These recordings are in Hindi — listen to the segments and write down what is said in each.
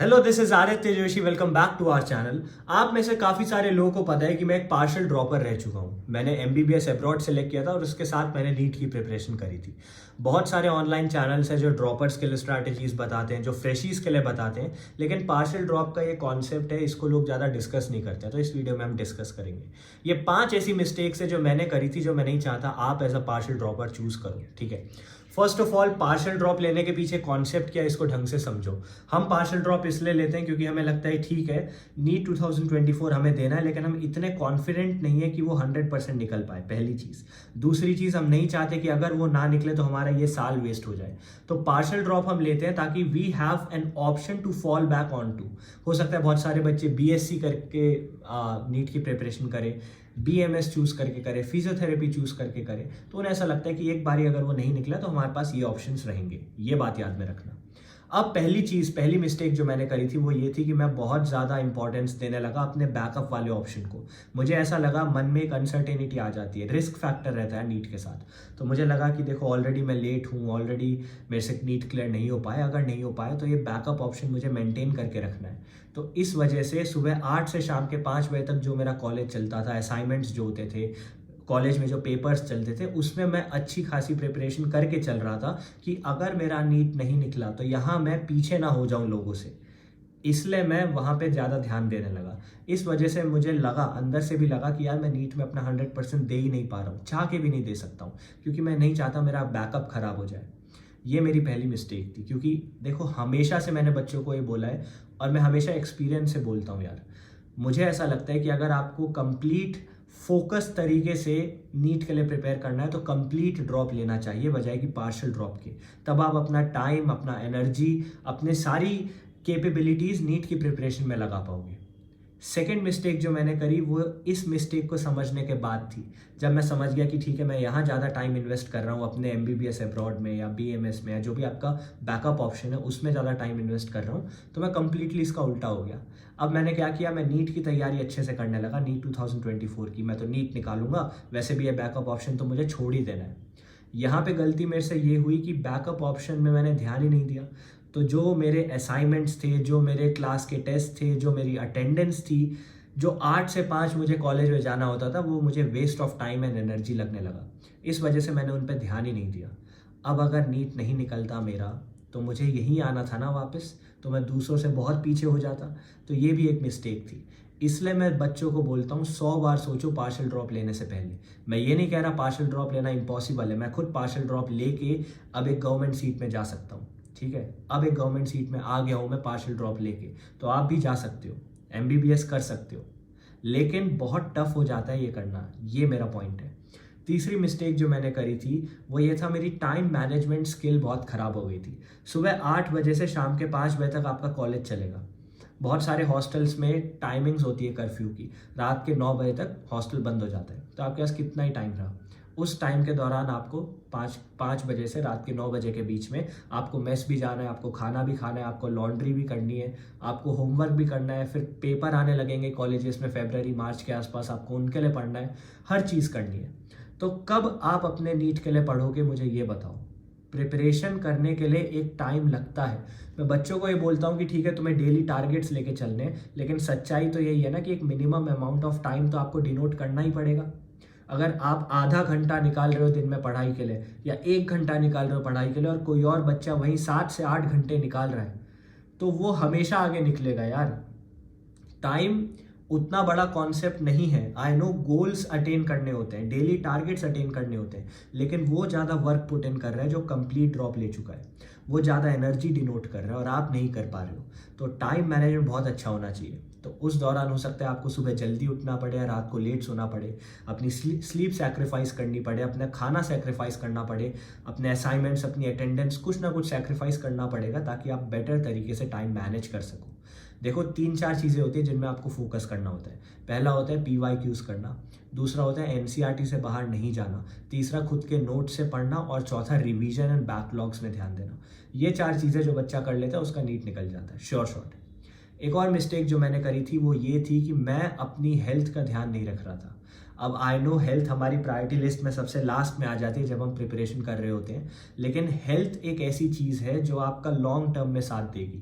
Hello, this is Aditya Joshi. Welcome back to our channel. आप में से काफ़ी सारे लोगों को पता है कि मैं एक पार्शियल ड्रॉपर रह चुका हूँ। मैंने एमबीबीएस अब्रॉड सेलेक्ट किया था और उसके साथ मैंने नीट की प्रिपरेशन करी थी। बहुत सारे ऑनलाइन चैनल्स हैं जो ड्रॉपर्स के लिए स्ट्रैटेजीज बताते हैं, जो फ्रेशीज के लिए बताते हैं, लेकिन पार्शियल ड्रॉप का ये कॉन्सेप्ट है, इसको लोग ज़्यादा डिस्कस नहीं करते हैं। तो इस वीडियो में हम डिस्कस करेंगे ये 5 ऐसी मिस्टेक्स है जो मैंने करी थी, जो मैं नहीं चाहता आप as a partial dropper choose करो। ठीक है, first of all, partial drop लेने के पीछे कॉन्सेप्ट क्या है, इसको ढंग से समझो। हम पार्शियल ड्रॉप इसलिए लेते हैं क्योंकि हमें लगता है ठीक है, नीट 2024 हमें देना है, लेकिन हम इतने कॉन्फिडेंट नहीं है कि वो 100% निकल पाए, पहली चीज़। दूसरी चीज़, हम नहीं चाहते कि अगर वो ना निकले तो हमारा ये साल वेस्ट हो जाए। तो पार्शियल ड्रॉप हम लेते हैं ताकि we have an option to fall back on to. हो सकता है बहुत सारे बच्चे बीएससी करके नीट की प्रिपरेशन करें, बीएमएस चूज करके करें, फिजियोथेरेपी चूज करके करें, तो उन्हें ऐसा लगता है कि एक बारी अगर वो नहीं निकला तो हमारे पास ये ऑप्शंस रहेंगे। ये बात याद में रखना। अब पहली मिस्टेक जो मैंने करी थी वो ये थी कि मैं बहुत ज़्यादा इंपॉर्टेंस देने लगा अपने बैकअप वाले ऑप्शन को। मुझे ऐसा लगा, मन में एक अनसर्टेनिटी आ जाती है, रिस्क फैक्टर रहता है नीट के साथ। तो मुझे लगा कि देखो, ऑलरेडी मैं लेट हूँ, ऑलरेडी मेरे से नीट क्लियर नहीं हो पाया, अगर नहीं हो पाया तो ये बैकअप ऑप्शन मुझे मेंटेन करके रखना है। तो इस वजह से सुबह 8 से शाम के 5 बजे तक जो मेरा कॉलेज चलता था, असाइनमेंट्स जो होते थे, कॉलेज में जो पेपर्स चलते थे, उसमें मैं अच्छी खासी प्रिपरेशन करके चल रहा था कि अगर मेरा नीट नहीं निकला तो यहाँ मैं पीछे ना हो जाऊँ लोगों से। इसलिए मैं वहाँ पे ज़्यादा ध्यान देने लगा। इस वजह से मुझे लगा, अंदर से भी लगा कि यार मैं नीट में अपना 100% दे ही नहीं पा रहा हूँ, चाह के भी नहीं दे सकता हूँ, क्योंकि मैं नहीं चाहता मेरा बैकअप खराब हो जाए। ये मेरी पहली मिस्टेक थी, क्योंकि देखो, हमेशा से मैंने बच्चों को ये बोला है और मैं हमेशा एक्सपीरियंस से बोलता हूँ यार, मुझे ऐसा लगता है कि अगर आपको कंप्लीट फोकस तरीके से नीट के लिए प्रिपेयर करना है तो कंप्लीट ड्रॉप लेना चाहिए बजाय कि पार्शियल ड्रॉप के। तब आप अपना टाइम, अपना एनर्जी, अपने सारी कैपेबिलिटीज़ नीट की प्रिपरेशन में लगा पाओगे। सेकेंड मिस्टेक जो मैंने करी वो इस मिस्टेक को समझने के बाद थी, जब मैं समझ गया कि ठीक है, मैं यहाँ ज़्यादा टाइम इन्वेस्ट कर रहा हूँ अपने एमबीबीएस अब्रॉड में या बीएमएस में या जो भी आपका बैकअप ऑप्शन है उसमें ज़्यादा टाइम इन्वेस्ट कर रहा हूँ, तो मैं कंप्लीटली इसका उल्टा हो गया। अब मैंने क्या किया, मैं नीट की तैयारी अच्छे से करने लगा। नीट 2024 की मैं तो नीट निकालूंगा, वैसे भी ये बैकअप ऑप्शन तो मुझे छोड़ ही देना है। यहाँ पे गलती मेरे से ये हुई कि बैकअप ऑप्शन में मैंने ध्यान ही नहीं दिया। तो जो मेरे असाइनमेंट्स थे, जो मेरे क्लास के टेस्ट थे, जो मेरी अटेंडेंस थी, जो 8 से 5 मुझे कॉलेज में जाना होता था, वो मुझे waste of time and energy लगने लगा। इस वजह से मैंने उन पर ध्यान ही नहीं दिया। अब अगर नीट नहीं निकलता मेरा, तो मुझे यहीं आना था ना वापस, तो मैं दूसरों से बहुत पीछे हो जाता। तो ये भी एक मिस्टेक थी। इसलिए मैं बच्चों को बोलता हूँ 100 बार सोचो पार्शियल ड्रॉप लेने से पहले। मैं ये नहीं कह रहा पार्शियल ड्रॉप लेना इम्पॉसिबल है, मैं खुद पार्शियल ड्रॉप लेके अब एक गवर्नमेंट सीट में जा सकता हूँ। ठीक है, अब एक गवर्नमेंट सीट में आ गया हूँ मैं पार्शियल ड्रॉप लेके, तो आप भी जा सकते हो, एमबीबीएस कर सकते हो, लेकिन बहुत टफ हो जाता है ये करना। ये मेरा पॉइंट है। तीसरी मिस्टेक जो मैंने करी थी वो ये था, मेरी टाइम मैनेजमेंट स्किल बहुत ख़राब हो गई थी। सुबह 8 बजे से शाम के 5 बजे तक आपका कॉलेज चलेगा। बहुत सारे हॉस्टल्स में टाइमिंग्स होती है कर्फ्यू की, रात के 9 बजे तक हॉस्टल बंद हो जाता है, तो आपके पास कितना ही टाइम रहा। उस टाइम के दौरान आपको 5 बजे से रात के 9 बजे के बीच में आपको मेस भी जाना है, आपको खाना भी खाना है, आपको लॉन्ड्री भी करनी है, आपको होमवर्क भी करना है, फिर पेपर आने लगेंगे कॉलेजेस में फरवरी मार्च के आसपास, आपको उनके लिए पढ़ना है, हर चीज़ करनी है। तो कब आप अपने नीट के लिए पढ़ोगे, मुझे ये बताओ। प्रिपरेशन करने के लिए एक टाइम लगता है। मैं बच्चों को ये बोलता हूँ कि ठीक है, तुम्हें डेली टारगेट्स लेके चलने हैं, लेकिन सच्चाई तो यही है ना कि एक मिनिमम अमाउंट ऑफ टाइम तो आपको डिनोट करना ही पड़ेगा। अगर आप आधा घंटा निकाल रहे हो दिन में पढ़ाई के लिए, या 1 घंटा निकाल रहे हो पढ़ाई के लिए, और कोई और बच्चा वहीं 7 से 8 घंटे निकाल रहा है, तो वो हमेशा आगे निकलेगा यार। टाइम उतना बड़ा कॉन्सेप्ट नहीं है। आई नो, गोल्स अटेन करने होते हैं, डेली टारगेट्स अटेन करने होते हैं, लेकिन वो ज़्यादा वर्क पुट इन कर रहा है जो कंप्लीट ड्रॉप ले चुका है, वो ज़्यादा एनर्जी डिनोट कर रहा है और आप नहीं कर पा रहे हो। तो टाइम मैनेजमेंट बहुत अच्छा होना चाहिए। तो उस दौरान हो सकता है आपको सुबह जल्दी उठना पड़े या रात को लेट सोना पड़े, अपनी स्लीप सेक्रीफाइस करनी पड़े, अपना खाना सेक्रीफाइस करना पड़े, अपने असाइनमेंट्स, अपनी अटेंडेंस, कुछ ना कुछ सेक्रीफाइस करना पड़ेगा ताकि आप बेटर तरीके से टाइम मैनेज कर सको। देखो, 3-4 चीज़ें होती है जिनमें आपको फोकस करना होता है। पहला होता है PYQs करना, दूसरा होता है NCERT से बाहर नहीं जाना, तीसरा खुद के नोट से पढ़ना, और चौथा रिवीजन एंड बैकलॉग्स में ध्यान देना। ये 4 चीज़ें जो बच्चा कर लेता है उसका नीट निकल जाता है, श्योर शॉट। एक और मिस्टेक जो मैंने करी थी वो ये थी कि मैं अपनी हेल्थ का ध्यान नहीं रख रहा था। अब आई नो, हेल्थ हमारी प्रायोरिटी लिस्ट में सबसे लास्ट में आ जाती है जब हम प्रिपरेशन कर रहे होते हैं, लेकिन हेल्थ एक ऐसी चीज़ है जो आपका लॉन्ग टर्म में साथ देगी।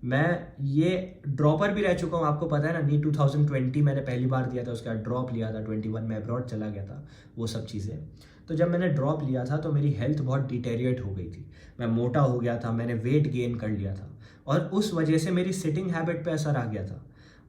मैं ये ड्रॉपर भी रह चुका हूँ, आपको पता है ना, नीट 2020 मैंने पहली बार दिया था, उसके बाद ड्रॉप लिया था, 21 में अब्रॉड चला गया था, वो सब चीज़ें। तो जब मैंने ड्रॉप लिया था तो मेरी हेल्थ बहुत डिटेरिएट हो गई थी, मैं मोटा हो गया था, मैंने वेट गेन कर लिया था, और उस वजह से मेरी सिटिंग हैबिट पे असर आ गया था।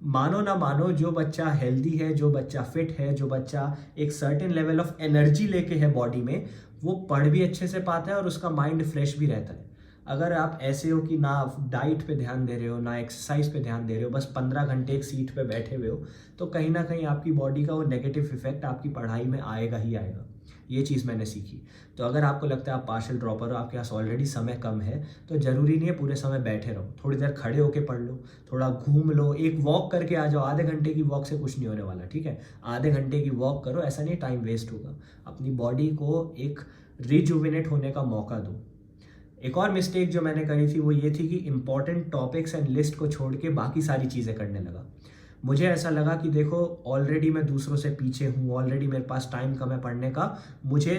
मानो ना मानो, जो बच्चा हेल्दी है, जो बच्चा फिट है, जो बच्चा एक सर्टेन लेवल ऑफ एनर्जी लेके है बॉडी में, वो पढ़ भी अच्छे से पाता है और उसका माइंड फ्रेश भी रहता है। अगर आप ऐसे हो कि ना डाइट पे ध्यान दे रहे हो, ना एक्सरसाइज पे ध्यान दे रहे हो, बस 15 घंटे एक सीट पे बैठे हुए हो, तो कहीं ना कहीं आपकी बॉडी का वो नेगेटिव इफेक्ट आपकी पढ़ाई में आएगा ही आएगा। ये चीज़ मैंने सीखी। तो अगर आपको लगता है आप पार्शियल ड्रॉपर हो, आपके पास ऑलरेडी समय कम है, तो ज़रूरी नहीं है पूरे समय बैठे रहो, थोड़ी देर खड़े होके पढ़ लो, थोड़ा घूम लो, एक वॉक करके आ जाओ। आधे घंटे की वॉक से कुछ नहीं होने वाला, ठीक है? आधे घंटे की वॉक करो, ऐसा नहीं टाइम वेस्ट होगा। अपनी बॉडी को एक रिजुविनेट होने का मौका दो। एक और मिस्टेक जो मैंने करी थी वो ये थी कि इंपॉर्टेंट टॉपिक्स एंड लिस्ट को छोड़ के बाकी सारी चीज़ें करने लगा। मुझे ऐसा लगा कि देखो, ऑलरेडी मैं दूसरों से पीछे हूँ, ऑलरेडी मेरे पास टाइम कम है पढ़ने का, मुझे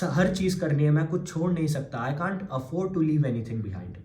हर चीज़ करनी है, मैं कुछ छोड़ नहीं सकता, I can't afford to leave anything behind.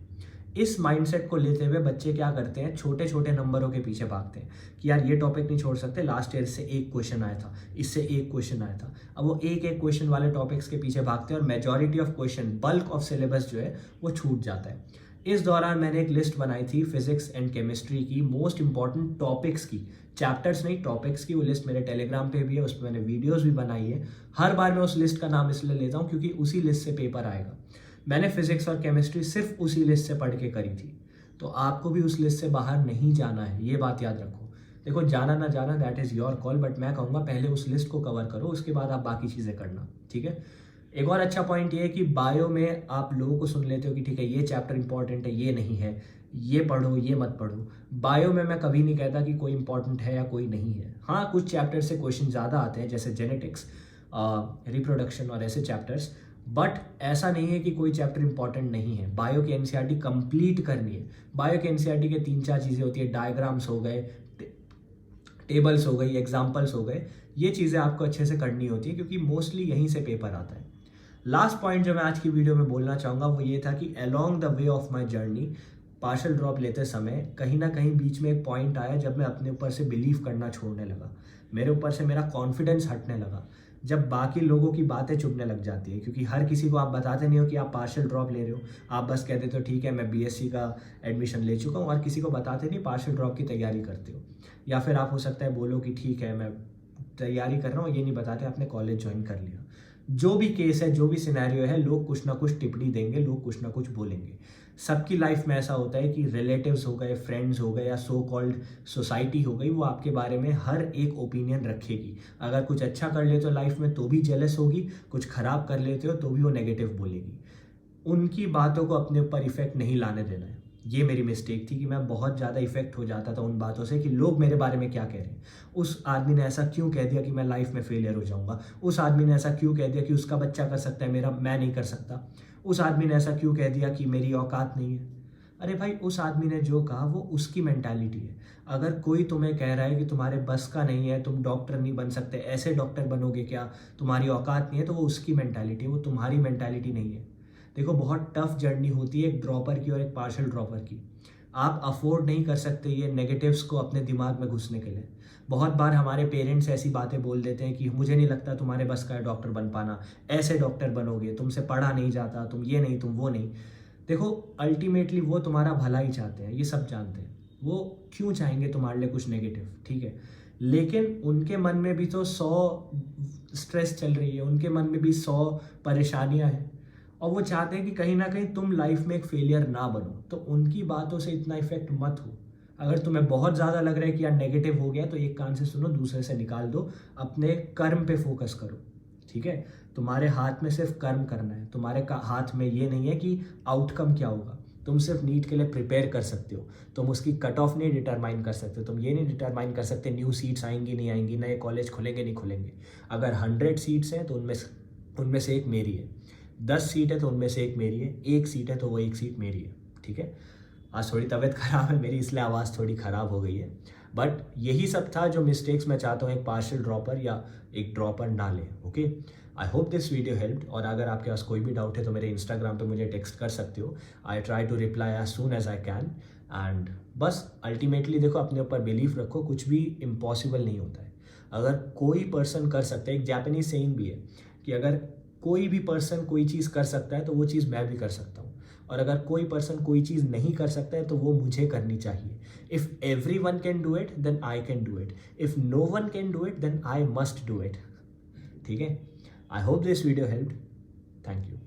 इस माइंडसेट को लेते हुए बच्चे क्या करते हैं, छोटे छोटे नंबरों के पीछे भागते हैं कि यार ये टॉपिक नहीं छोड़ सकते, लास्ट ईयर से एक क्वेश्चन आया था, इससे एक क्वेश्चन आया था। अब वो एक एक क्वेश्चन वाले टॉपिक्स के पीछे भागते हैं और majority of question, bulk of syllabus जो है वो छूट जाता है। इस दौरान मैंने एक लिस्ट बनाई थी फिजिक्स एंड केमिस्ट्री की मोस्ट इंपॉर्टेंट टॉपिक्स की, चैप्टर्स नहीं टॉपिक्स की। वो लिस्ट मेरे टेलीग्राम पे भी है, उस पर मैंने वीडियोस भी बनाई है। हर बार मैं उस लिस्ट का नाम इसलिए लेता हूँ क्योंकि उसी लिस्ट से पेपर आएगा। मैंने फिजिक्स और केमिस्ट्री सिर्फ उसी लिस्ट से पढ़ के करी थी। तो आपको भी उस लिस्ट से बाहर नहीं जाना है, ये बात याद रखो। देखो, जाना ना जाना that is your call, but मैं कहूँगा पहले उस लिस्ट को कवर करो, उसके बाद आप बाकी चीज़ें करना, ठीक है? एक और अच्छा पॉइंट ये है कि बायो में आप लोगों को सुन लेते हो कि ठीक है ये चैप्टर इंपॉर्टेंट है, ये नहीं है, ये पढ़ो, ये मत पढ़ो। बायो में मैं कभी नहीं कहता कि कोई इंपॉर्टेंट है या कोई नहीं है। हाँ, कुछ चैप्टर से क्वेश्चन ज़्यादा आते हैं, जैसे जेनेटिक्स, रिप्रोडक्शन और ऐसे चैप्टर्स, बट ऐसा नहीं है कि कोई चैप्टर इंपॉर्टेंट नहीं है। बायो की एनसीईआरटी कंप्लीट करनी है। बायो की एनसीईआरटी के 3-4 चीज़ें होती है, डायग्राम्स हो गए, टेबल्स हो गई, एग्जाम्पल्स हो गए, ये चीज़ें आपको अच्छे से करनी होती है क्योंकि मोस्टली यहीं से पेपर आता है। लास्ट पॉइंट जो मैं आज की वीडियो में बोलना चाहूँगा वो ये था कि along the way of my journey, partial drop लेते समय कहीं ना कहीं बीच में एक पॉइंट आया जब मैं अपने ऊपर से बिलीव करना छोड़ने लगा, मेरे ऊपर से मेरा कॉन्फिडेंस हटने लगा, जब बाकी लोगों की बातें चुभने लग जाती है। क्योंकि हर किसी को आप बताते नहीं हो कि आप पार्शियल ड्रॉप ले रहे हो, आप बस कह देते हो ठीक है मैं बीएससी का एडमिशन ले चुका हूँ, और किसी को बताते नहीं पार्शियल ड्रॉप की तैयारी करते हो। या फिर आप हो सकता है बोलो कि ठीक है मैं तैयारी कर रहा हूँ, ये नहीं बताते आपने कॉलेज ज्वाइन कर लिया। जो भी केस है, जो भी सिनेरियो है, लोग कुछ ना कुछ टिप्पणी देंगे, लोग कुछ ना कुछ बोलेंगे। सबकी लाइफ में ऐसा होता है कि रिलेटिव्स हो गए, फ्रेंड्स हो गए, या सो कॉल्ड सोसाइटी हो गई, वो आपके बारे में हर एक ओपिनियन रखेगी। अगर कुछ अच्छा कर लेते हो लाइफ में तो भी जेलस होगी, कुछ खराब कर लेते हो तो भी वो नेगेटिव बोलेगी। उनकी बातों को अपने ऊपर इफेक्ट नहीं लाने देना है। ये मेरी मिस्टेक थी कि मैं बहुत ज़्यादा इफेक्ट हो जाता था उन बातों से कि लोग मेरे बारे में क्या कह रहे हैं। उस आदमी ने ऐसा क्यों कह दिया कि मैं लाइफ में फेलियर हो जाऊंगा, उस आदमी ने ऐसा क्यों कह दिया कि उसका बच्चा कर सकता है, मेरा मैं नहीं कर सकता, उस आदमी ने ऐसा क्यों कह दिया कि मेरी औकात नहीं है। अरे भाई, उस आदमी ने जो कहा वो उसकी मेंटालिटी है। अगर कोई तुम्हें कह रहा है कि तुम्हारे बस का नहीं है, तुम डॉक्टर नहीं बन सकते, ऐसे डॉक्टर बनोगे क्या, तुम्हारी औकात नहीं है, तो वो उसकी मेंटालिटी है, वो तुम्हारी मेंटालिटी नहीं है। देखो, बहुत टफ जर्नी होती है एक ड्रॉपर की और एक पार्शियल ड्रॉपर की। आप अफोर्ड नहीं कर सकते ये नेगेटिव्स को अपने दिमाग में घुसने के लिए। बहुत बार हमारे पेरेंट्स ऐसी बातें बोल देते हैं कि मुझे नहीं लगता तुम्हारे बस का है डॉक्टर बन पाना, ऐसे डॉक्टर बनोगे, तुमसे पढ़ा नहीं जाता, तुम ये नहीं, तुम वो नहीं। देखो, अल्टीमेटली वो तुम्हारा भला ही चाहते हैं, ये सब जानते हैं। वो क्यों चाहेंगे तुम्हारे लिए कुछ नेगेटिव, ठीक है? लेकिन उनके मन में भी तो 100 स्ट्रेस चल रही है, उनके मन में भी 100 परेशानियां हैं, और वो चाहते हैं कि कहीं ना कहीं तुम लाइफ में एक फेलियर ना बनो। तो उनकी बातों से इतना इफेक्ट मत हो। अगर तुम्हें बहुत ज़्यादा लग रहा है कि यार नेगेटिव हो गया, तो एक कान से सुनो, दूसरे से निकाल दो, अपने कर्म पे फोकस करो, ठीक है? तुम्हारे हाथ में सिर्फ कर्म करना है, तुम्हारे हाथ में ये नहीं है कि आउटकम क्या होगा। तुम सिर्फ नीट के लिए प्रिपेयर कर सकते हो, तुम उसकी कट ऑफ नहीं डिटरमाइन कर सकते, तुम ये नहीं डिटरमाइन कर सकते न्यू सीट्स आएंगी नहीं आएंगी, नए कॉलेज खुलेंगे नहीं खुलेंगे। अगर 100 सीट्स हैं तो उनमें से एक मेरी है, 10 सीट है तो उनमें से एक मेरी है, 1 सीट है तो वो 1 सीट मेरी है, ठीक है? आज थोड़ी तबीयत खराब है मेरी, इसलिए आवाज़ थोड़ी ख़राब हो गई है, बट यही सब था जो मिस्टेक्स मैं चाहता हूँ एक पार्शियल ड्रॉपर या एक ड्रॉपर ना ले। Okay, I hope this video helped. और अगर आपके पास कोई भी डाउट है तो मेरे इंस्टाग्राम पे मुझे टेक्स्ट कर सकते हो। I try to reply as soon as I can. And बस अल्टीमेटली देखो, अपने ऊपर बिलीफ रखो, कुछ भी इम्पॉसिबल नहीं होता है। अगर कोई पर्सन कर सकता है, एक जापानीज सेइंग भी है कि अगर कोई भी पर्सन कोई चीज़ कर सकता है तो वो चीज़ मैं भी कर सकता हूँ, और अगर कोई पर्सन कोई चीज़ नहीं कर सकता है तो वो मुझे करनी चाहिए। If every one can do it then I can do it, if no one can do it then I must do it. ठीक है, I hope this video helped. Thank you.